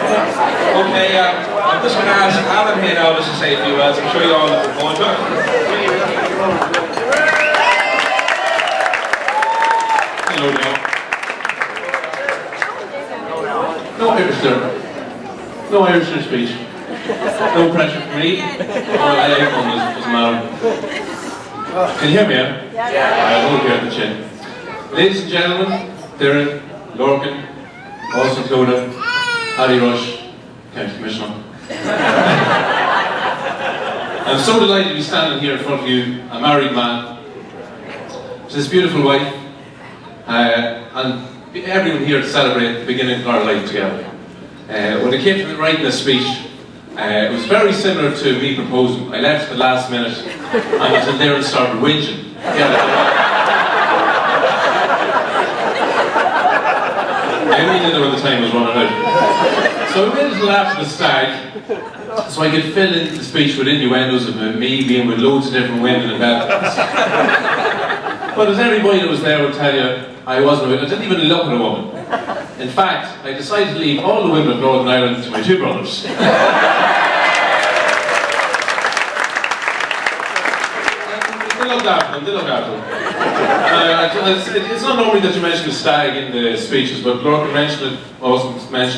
Okay, I'm just going to ask Allan here now just to say a few words. I'm sure you all looking forward to it. Hello there. No Irish there. No Irish in speech. No pressure for me. All I doesn't matter. Can you hear me? Yeah. I'll hold here at the chin. Ladies and gentlemen, Doireann, Lorcan, also included, Paddy Rush, County Commissioner. I'm so delighted to be standing here in front of you, a married man, with this beautiful wife, and everyone here to celebrate the beginning of our life together. When it came to writing a speech, it was very similar to me proposing. I left at the last minute until Doireann started whinging. I only did it when the time was running out. So I waited until after the stag, so I could fill in the speech with innuendos of me being with loads of different women and Belfast. But as everybody that was there would tell you, I didn't even look at a woman. In fact, I decided to leave all the women of Northern Ireland to my two brothers. They looked after them. It's not normally that you mention the stag in the speeches, but Lorcan mentioned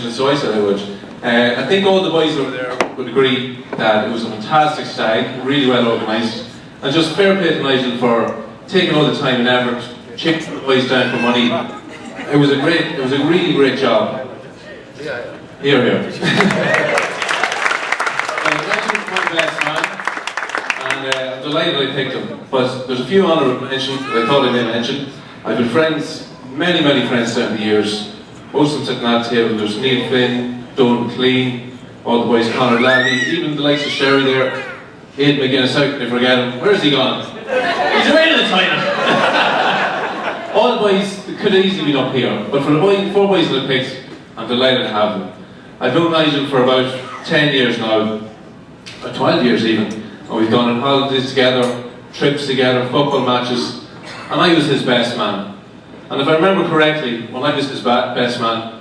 it, so I said I would. I think all the boys over there would agree that it was a fantastic stag, really well organised, and just fair play to Nigel for taking all the time and effort, chasing the boys down for money. It was a really great job. Here. Nigel's my best man, and I'm delighted I picked him. But there's a few honourable mentions that I thought I may mention. I've been friends, many friends down the years. Most of them sitting at the table. There's Neil Flynn, Donald McLean, all the boys, Conor Ladley, even the likes of Sherry there. Aidan McGuinness, how can I forget him? Where's he gone? He's away to the toilet! All the boys could have easily been up here, but for the four boys that I picked, I'm delighted to have them. I've known Nigel for about 10 years now, or 12 years even, and we've gone on holidays together, trips together, football matches, and I was his best man. And if I remember correctly, when I was his best man,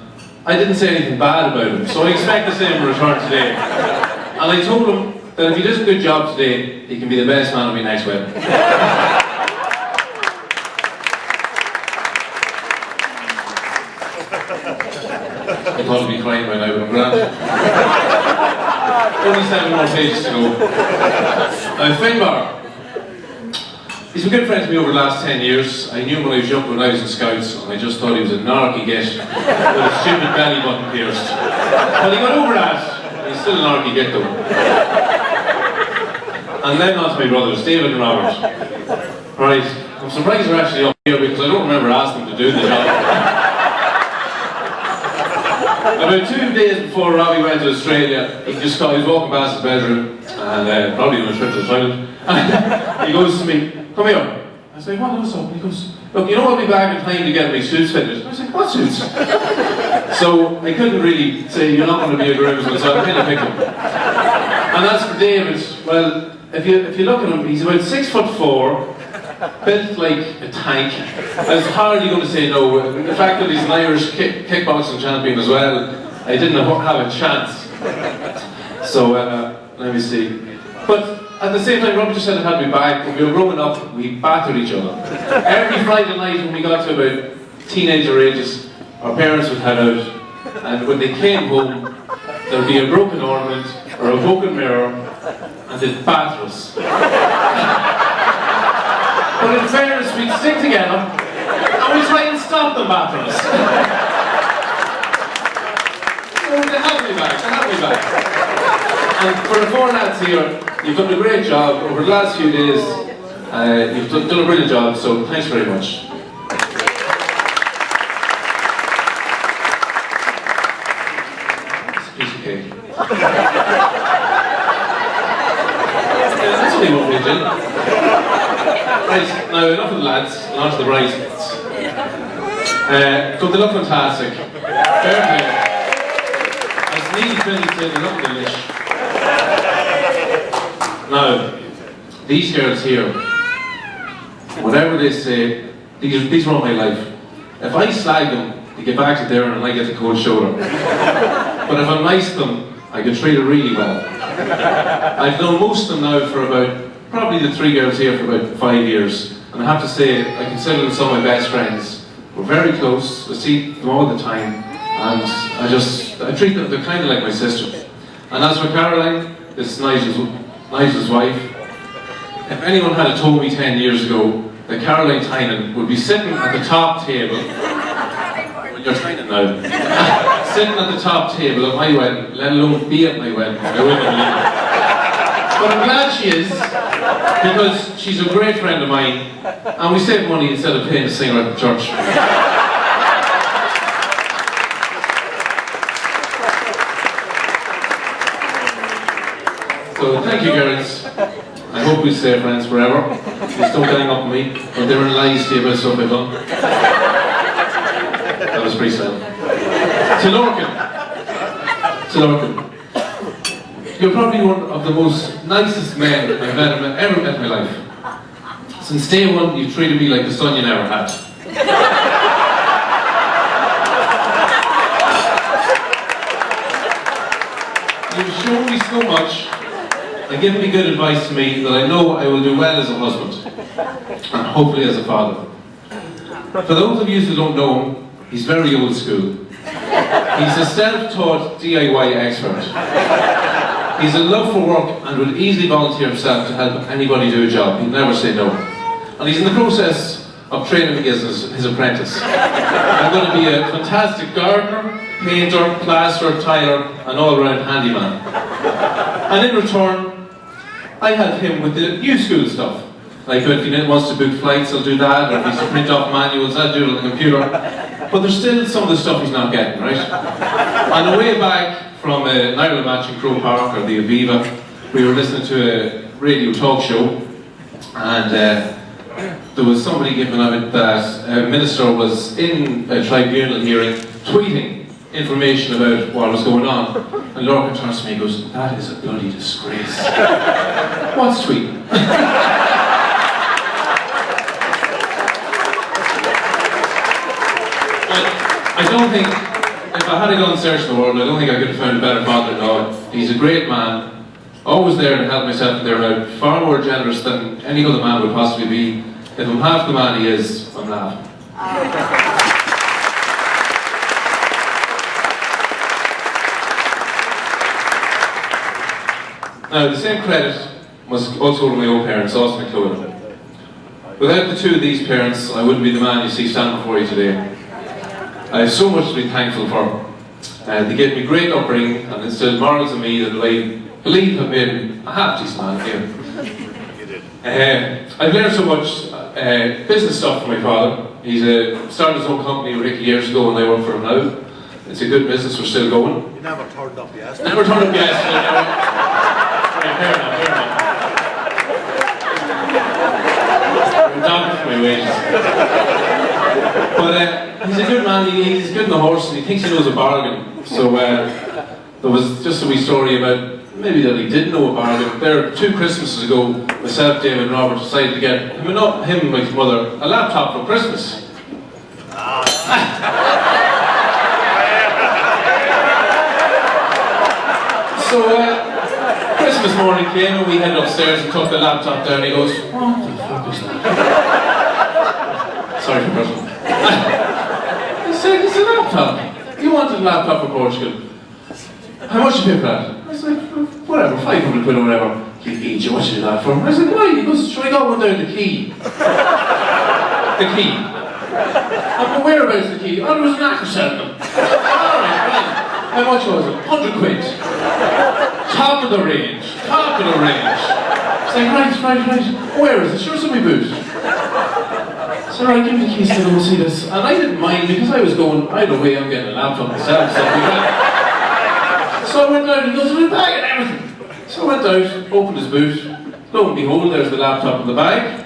I didn't say anything bad about him, so I expect the same in return today. And I told him that if he does a good job today, he can be the best man at my next wedding. I thought I'd be crying by now, but I'm grand. Only 7 more pages to go. Finbar. He's been a good friend to me over the last 10 years. I knew him when I was young, when I was in Scouts, and I just thought he was a narky git with a stupid belly button pierced. But he got over that. He's still a narky git though. And then on to my brothers, David and Robert. Right, I'm surprised they're actually up here because I don't remember asking them to do the job. About 2 days before Robbie went to Australia, he was walking past his bedroom, and probably on a trip to the toilet, and he goes to me, "Come here." I was like, "What's up?" He goes, "Look, you know I'll be back in time to get my suits fitted." I was like, "What suits?" So I couldn't really say, "You're not going to be a groomsman," so I kind of picked him. And as for David, well, if you look at him, he's about 6'4", built like a tank. I was hardly going to say no. The fact that he's an Irish kickboxing champion as well, I didn't have a chance. So let me see. But at the same time, Robert just said it had me back. When we were growing up, we battered each other. Every Friday night when we got to about teenager ages, our parents would head out, and when they came home, there would be a broken ornament or a broken mirror, and they'd batter us. But in fairness, we'd stick together, and we'd try and stop them battering us. So they had me back. And for the 4 lads here, you've done a great job over the last few days. You've done a brilliant job, so thanks very much. It's a piece of cake. That's only 1 page in. Right, now enough of the lads, and on to the bridesmaids. So they look fantastic. Fair play. As Neil Flynn said, they look delish. Now, these girls here, whatever they say, these run my life. If I slag them, they get back to Doireann and I get the cold shoulder. But if I'm nice to them, I can treat her really well. I've known most of them now for about, probably the 3 girls here for about 5 years. And I have to say, I consider them some of my best friends. We're very close, I see them all the time. And I treat them, they're kind of like my sister. And as for Caroline, this is Nigel's wife. If anyone had told me 10 years ago that Caroline Tynan would be sitting at the top table, well, you're Tynan now, sitting at the top table at my wedding, let alone be at my wedding, I wouldn't believe it. But I'm glad she is, because she's a great friend of mine, and we save money instead of paying a singer at the church. So thank you, girls. I hope we stay friends forever. Just don't gang up on me, but they were lies to you about stuff I've done. That was pretty sad. To Lorcan. You're probably one of the most nicest men I've ever met in my life. Since day one, you've treated me like the son you never had. You've shown me so much and given me good advice to me that I know I will do well as a husband, and hopefully as a father. For those of you who don't know him, he's very old school. He's a self-taught DIY expert. He's a love for work and would easily volunteer himself to help anybody do a job. He'd never say no. And he's in the process of training me as his apprentice. I'm going to be a fantastic gardener, painter, plasterer, tiler, and all-round handyman. And in return, I help him with the new school stuff. Like if he wants to book flights, I'll do that, or if he's to print off manuals, I'll do it on the computer. But there's still some of the stuff he's not getting, right? On the way back from an Ireland match in Croke Park, or the Aviva, we were listening to a radio talk show, and there was somebody giving out that a minister was in a tribunal hearing, tweeting information about what was going on. And Lorcan turns to me and goes, "That is a bloody disgrace." What's tweeting? I don't think, if I had gone searching the world, I don't think I could have found a better father-in-law. He's a great man, always there to help myself and their out, far more generous than any other man would possibly be. If I'm half the man he is, I'm laughing. Now, the same credit must also go to my own parents, Austin and Chloe. Without the two of these parents, I wouldn't be the man you see standing before you today. I have so much to be thankful for. They gave me great upbringing and instilled morals in me that I believe have made me a half-decent man here. I've learned so much business stuff from my father. He's started his own company 8 years ago and I work for him now. It's a good business, we're still going. You never turned up yet. Never turned up yet. Fair enough. You're down for my wages. But he's a good man, he's good in the horse and he thinks he knows a bargain. So there was just a wee story about maybe that he didn't know a bargain. There 2 Christmases ago, myself, David and Robert decided to get him and my mother a laptop for Christmas. So Christmas morning came and we headed upstairs and took the laptop down and he goes, "What the fuck is that?" Sorry for cursing. I said, "It's a laptop. You wanted a laptop for Portugal. How much you pay for that?" I was like, "Whatever, 500 quid or whatever." "You idiot, what should you do that for?" I was like, "Why?" He goes, "Sure, I got one down the key." The key. I'm aware about the key. Oh, there was an actor selling them. Alright, right. How much was it? 100 quid. Top of the range. Top of the range. It's like, right. Where is it? Sure, it's in my boot. So I give him the keys to go see this. And I didn't mind because I was going, either way I'm getting a laptop myself. So I went out and he goes, "In the bag and everything." So I went out, opened his boot. Lo and behold, there's the laptop in the bag.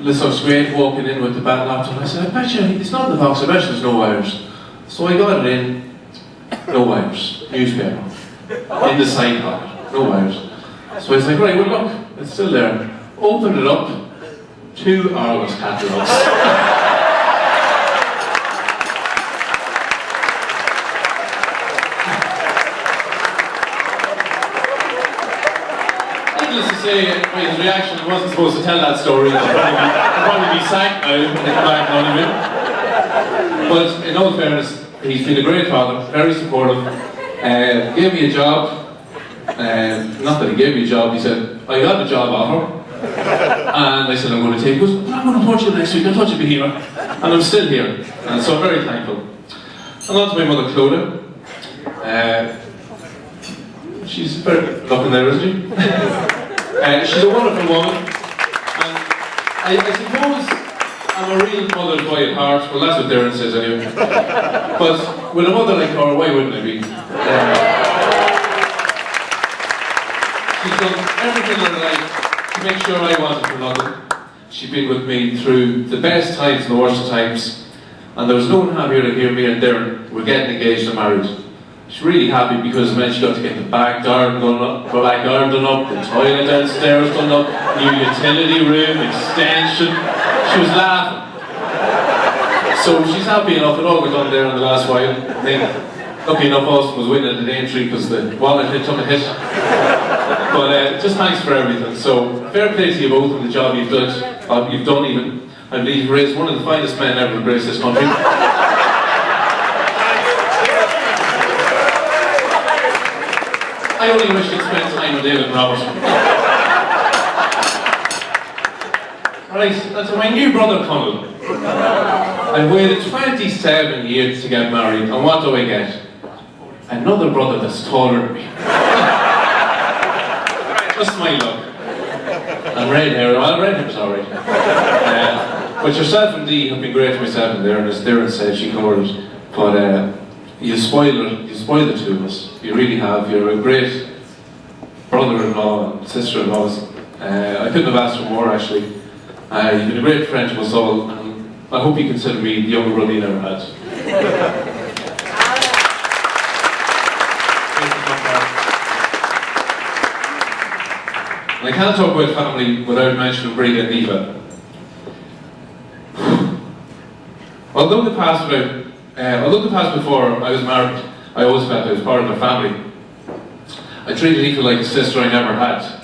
This was great, walking in with the bad laptop. I said, "I bet you, it's not in the box, I bet you there's no wires." So I got it in, no wires, newspaper. In the side pocket, no wires. So I was like, "Right, well look, it's still there." Opened it up, 2 Allans catalogs. needless to say, by his reaction, I wasn't supposed to tell that story. I'd probably be sacked now when they come back on him. But in all fairness, he's been a great father, very supportive. Gave me a job. Not that he gave me a job, he said, I got a job offer. And I said, I'm going to take it. He goes, I'm going to Portugal next week, I thought you'd be here. And I'm still here. And so I'm very thankful. And on to my mother, Clodagh. She's very looking there, isn't she? She's a wonderful woman. And I suppose I'm a real mother's boy at heart. Well, that's what Doireann says anyway. But with a mother like her, why wouldn't I be? She's done everything in her life to make sure I wasn't for nothing. She's been with me through the best times and the worst times. And there was no one happier to hear me and Doireann were getting engaged and married. She's really happy because it meant she got to get the back garden done up, the toilet downstairs done up, new utility room, extension. She was laughing. So she's happy enough, it all got done there in the last while. And then, lucky enough, Austin was winning at the entry because the wallet took a hit. But just thanks for everything. So fair play to you both on the job you've done even. I believe you've raised one of the finest men ever to grace this country. I only wish you'd spend time with David and Robert. Right, and to my new brother Conal. I've waited 27 years to get married, and what do I get? Another brother that's taller than me. Just my luck. And red hair, well, red hair's alright. But yourself and Dee have been great to myself and Doireann, as Doireann said, she covered it. But you spoil the two of us. You really have. You're a great brother-in-law and sister-in-law. I couldn't have asked for more, actually. You've been a great friend to us all, and I hope you consider me the younger brother you never had. And I can't talk about family without mentioning Breda and Eva. Although the past before I was married, I always felt I was part of their family. I treated Eva like a sister I never had.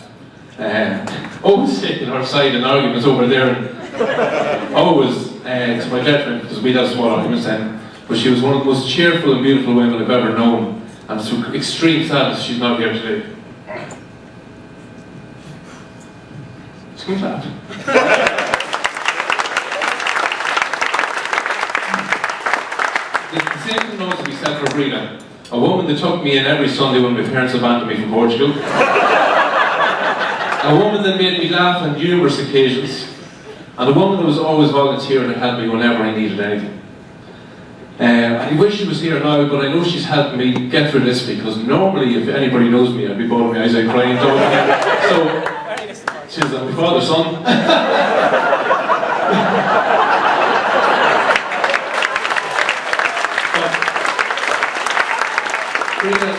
Always taking her side in arguments over there, and always to my detriment, because we'd have small arguments then. But she was one of the most cheerful and beautiful women I've ever known, and through extreme sadness she's not here today. Excuse that. The same thing knows to be said for Breda, a woman that took me in every Sunday when my parents abandoned me from Portugal. A woman that made me laugh on numerous occasions, and a woman that was always volunteering to help me whenever I needed anything. I wish she was here now, but I know she's helping me get through this, because normally if anybody knows me, I'd be bawling my eyes out crying. So, she's my father's son. Breda,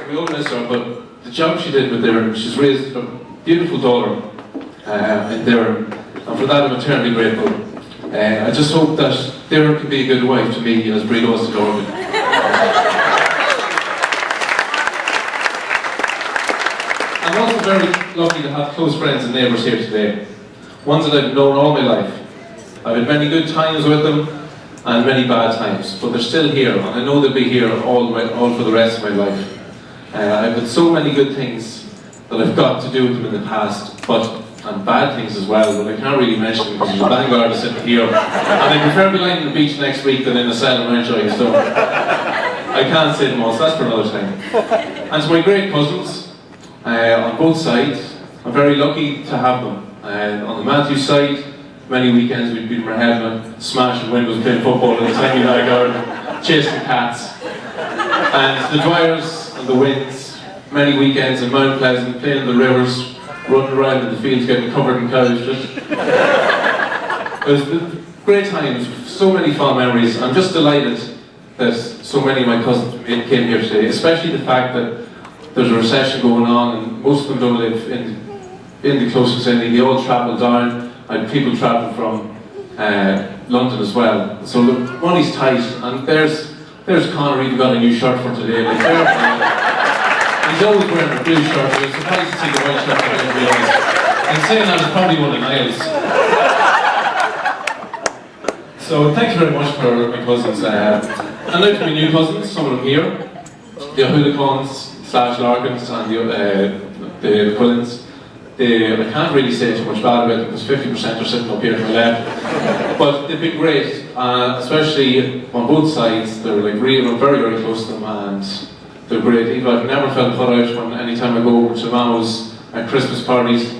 we all miss her, but the job she did with Doireann, she's raised a beautiful daughter in Doireann, and for that I'm eternally grateful. I just hope that Doireann can be a good wife to me as Breda was to Doireann. I'm also very lucky to have close friends and neighbours here today, ones that I've known all my life. I've had many good times with them, and many bad times, but they're still here, and I know they'll be here all for the rest of my life. I've had so many good things that I've got to do with them in the past, and bad things as well, but I can't really mention them because there's a vanguard sitting here, and I prefer to be lying on the beach next week than in a cell in Renshire, so I can't say them all, so that's for another time. And to my great cousins, on both sides, I'm very lucky to have them. On the Mathews side, many weekends we'd be in Merheadman, smashing windows, playing football in the tiny garden, chasing cats. And the Doireanns and the Winds, many weekends in Mount Pleasant, playing in the rivers, running around in the fields, getting covered in cows. It was great times, so many fond memories. I'm just delighted that so many of my cousins came here today, especially the fact that there's a recession going on and most of them don't live in the close vicinity. They all travel down. I had people travel from London as well. So the money's tight, and there's Conor even got a new shirt for today. Like, He's always wearing a blue shirt, but I was surprised to see the white shirt. I didn't realise. And saying that is probably one of Niall's. So thanks very much for my cousins. And now to my new cousins, some of them here. The Uallachains/Larkins and the Quillins. I can't really say too much bad about them because 50% are sitting up here to my left. But they've been great, especially on both sides. They're like real, I'm very, very close to them, and they're great. Even I've never felt put out when anytime I go over to Mathews at Christmas parties,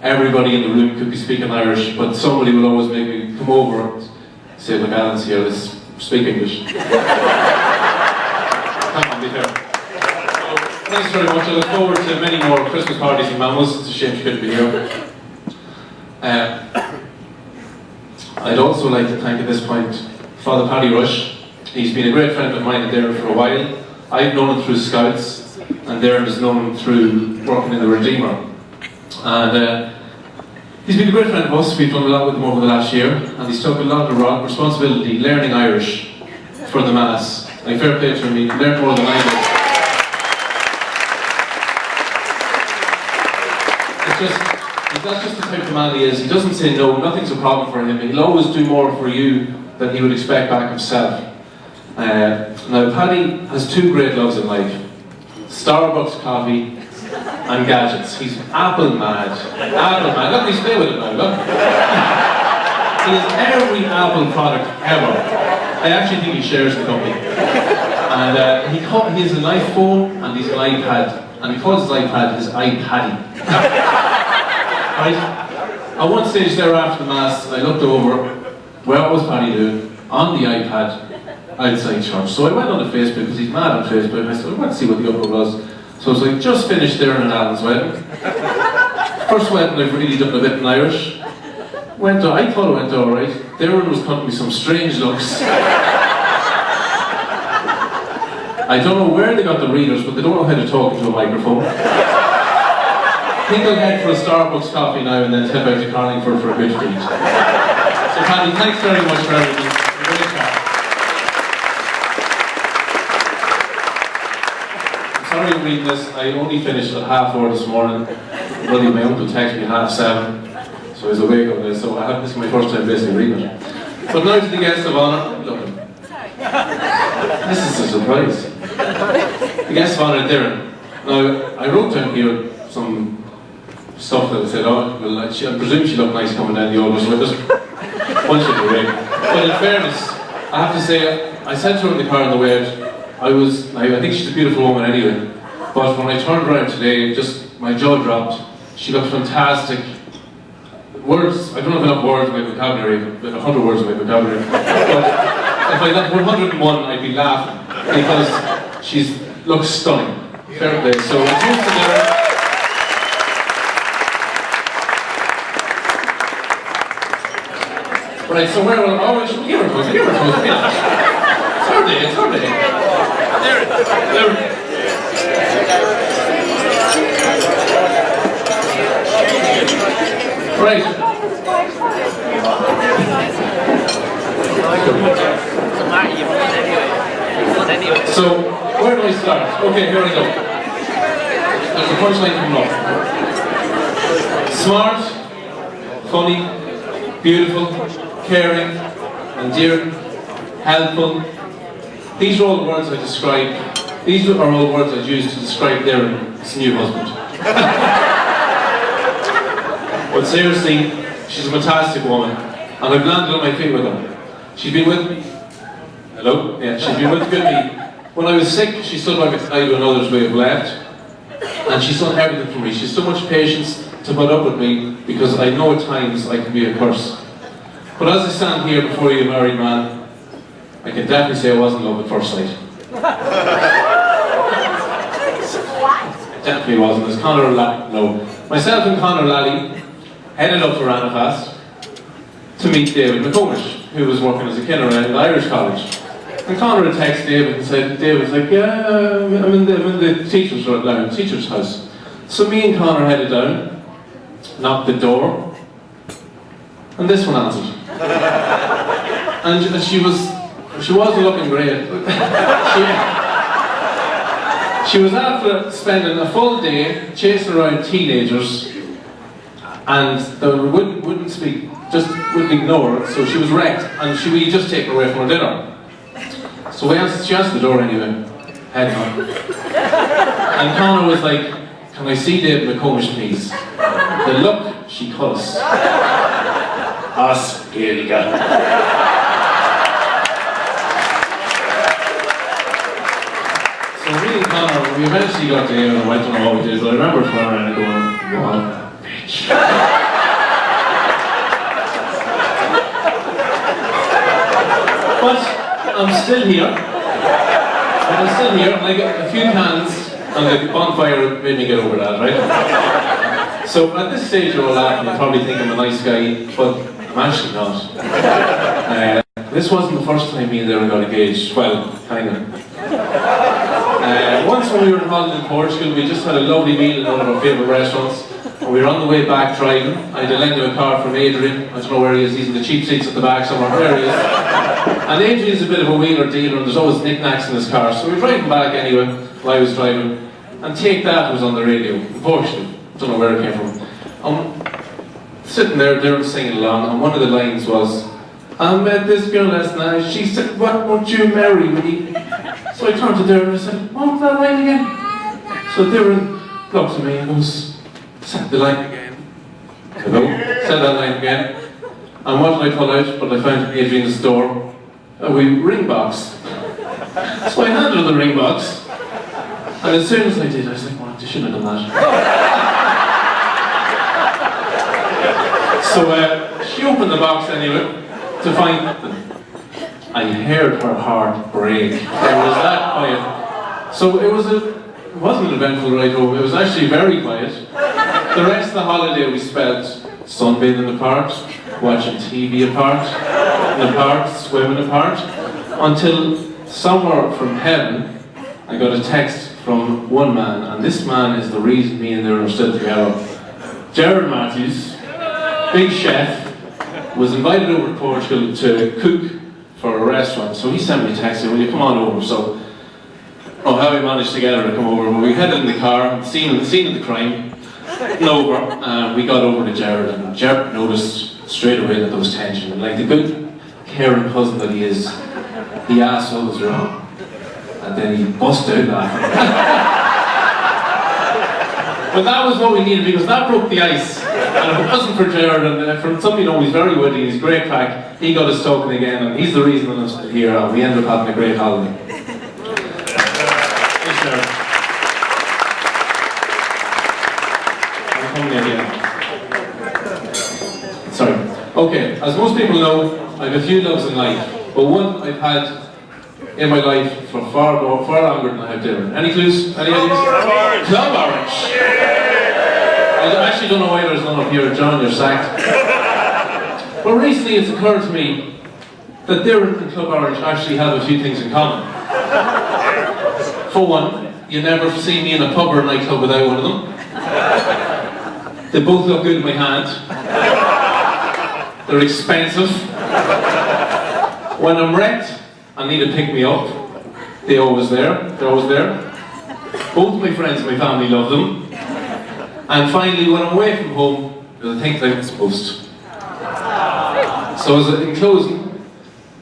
everybody in the room could be speaking Irish, but somebody will always make me come over and say, look, Allan's here, let's speak English. Come on, be fair. Thanks very much. I look forward to many more Christmas parties in Mathews. It's a shame she couldn't be here. I'd also like to thank at this point Father Paddy Rush. He's been a great friend of mine in Doireann for a while. I've known him through Scouts, and Doireann has known him through working in the Redeemer. And he's been a great friend of us. We've done a lot with him over the last year, and he's took a lot of responsibility learning Irish for the Mass. Like, fair play to him, he learned more than I did. That's just the type of man he is. He doesn't say no, nothing's a problem for him. He'll always do more for you than he would expect back himself. Now, Paddy has two great loves in life: Starbucks coffee and gadgets. He's Apple mad. Apple mad. Look, he's playing with it now, look. He has every Apple product ever. I actually think he shares the company. And he has an iPhone and he's an iPad. And he calls his iPad his iPaddy. Right? At one stage there after the Mass, I looked over, what was Paddy doing? On the iPad, outside church. So I went on to Facebook, because he's mad on Facebook, and I said, I want to see what the upload was. So I was like, just finished Doireann and Allan's wedding. First wedding I've really done a bit in Irish. I thought it went alright. Doireann was cutting me some strange looks. I don't know where they got the readers, but they don't know how to talk into a microphone. I think I'll head for a Starbucks coffee now and then head out to Carlingford for a good feed. So Paddy, thanks very much for everything. Great chat. I'm sorry I'm reading this. I only finished at 4:30 this morning. Bloody my uncle texted me at 7:30. So I was awake on this, so this is my first time basically reading it. But now to the guest of honour. Look. This is a surprise. The guest of honour, Doireann. Now, I wrote down here some stuff that I said, oh, well, I presume she looked nice coming down the Alders with us. Once she did, but in fairness, I have to say, I said to her in the car on the way out, I think she's a beautiful woman anyway, but when I turned around today, just my jaw dropped. She looked fantastic. Words, I don't have enough words in my vocabulary, but 100 words in my vocabulary. But if I got 101, I'd be laughing, because she looks stunning. Fair play. So, it's used to Doireann. Right, so where will I should give her to us, It's her day, There. Right. So, where do I start? Okay, here we go. There's a punchline coming up. Smart, funny, beautiful, caring, endearing, helpful. These are all the words I describe. These are all the words I'd use to describe Doireann's new husband. But seriously, she's a fantastic woman, and I've landed on my feet with her. She's been with me. Hello? Yeah, she's been with me. When I was sick, she stood by my side when others may have left, and she's done everything for me. She's so much patience to put up with me, because I know at times I can be a curse. But as I stand here before you, a married man, I can definitely say I wasn't in love at first sight. Definitely wasn't. As Conor no. Myself and Conor Lally headed up to Ranafast to meet David McComish, who was working as a killer at Irish College. And Conor had texted David and said, David's like, yeah, I'm in the teacher's house. So me and Conor headed down, knocked the door, and this one answered. And she wasn't looking great. She was after spending a full day chasing around teenagers, and they wouldn't speak, just wouldn't ignore her, so she was wrecked, and we just take her away from her dinner. So she answered the door anyway, head on. And Connor was like, "Can I see David McComish, please?" The look she cut us. Us, Gaelica. So me and Connor, we eventually got together and I don't know what we did, but I remember turning around and going, "What a bitch." But I'm still here. And I got a few cans and the bonfire made me get over that, right? So at this stage of Uallachain, you probably think I'm a nice guy, but I'm actually not. This wasn't the first time me and Doireann got engaged. Well, kind of. Once when we were in Holland in Portugal, we just had a lovely meal in one of our favourite restaurants. And we were on the way back driving. I had to lend him a car from Adrian. I don't know where he is, he's in the cheap seats at the back somewhere. There he is. And Adrian's a bit of a wheeler dealer and there's always knickknacks in his car. So we were driving back anyway, while I was driving. And Take That was on the radio, in Portugal. I don't know where it came from. Sitting there, they were singing along, and one of the lines was, "I met this girl last night, she said, why won't you marry me?" So I turned to Doireann and I said, "What was that line again?" So Doireann looked at me and goes, "Said the line again." Hello? Said that line again. And what did I pull out? But I found Adrian's door, a wee ring box. So I handed her the ring box, and as soon as I did, I was like, "What, I shouldn't have done that." So she opened the box anyway, to find them. I heard her heart break. It was that quiet. So it wasn't an eventful ride home, it was actually very quiet. The rest of the holiday we spent sunbathing apart, watching TV apart, in the park, swimming apart, until somewhere from heaven, I got a text from one man, and this man is the reason me and Doireann are still together. Mathews, big chef, was invited over to Portugal to cook for a restaurant. So he sent me a text saying, "Will you come on over?" So, how we managed to get her to come over, but we headed in the car, scene of the crime, and over, we got over to Jared, and Jared noticed straight away that there was tension. And like the good, caring husband that he is, he asked what was wrong, and then he busted out laughing. But that was what we needed, because that broke the ice. And if it wasn't for Jared, and from somebody who he's very witty, he's great crack, he got us talking again, and he's the reason that I'm still here, and we ended up having a great holiday. Thanks, Jared. I'm coming again. Sorry. Okay, as most people know, I have a few loves in life, but one I've had in my life for far longer than I have Doireann. Any clues? Any ideas? Club Orange! I actually don't know why there's none up here. John, you're sacked. But recently it's occurred to me that Doireann and Club Orange actually have a few things in common. For one, you never see me in a pub or a nightclub without one of them. They both look good in my hand. They're expensive. When I'm wrecked, I need to pick me up. They're always there. Both my friends and my family love them. And finally, when I'm away from home, there's the things I'm supposed to. So in closing,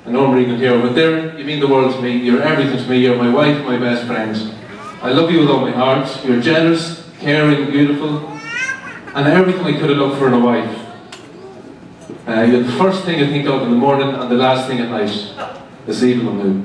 I know I'm reading it here, but Doireann, you mean the world to me. You're everything to me. You're my wife, my best friend. I love you with all my heart. You're generous, caring, beautiful, and everything I could have looked for in a wife. You're the first thing I think of in the morning and the last thing at night. This evening, I'm new.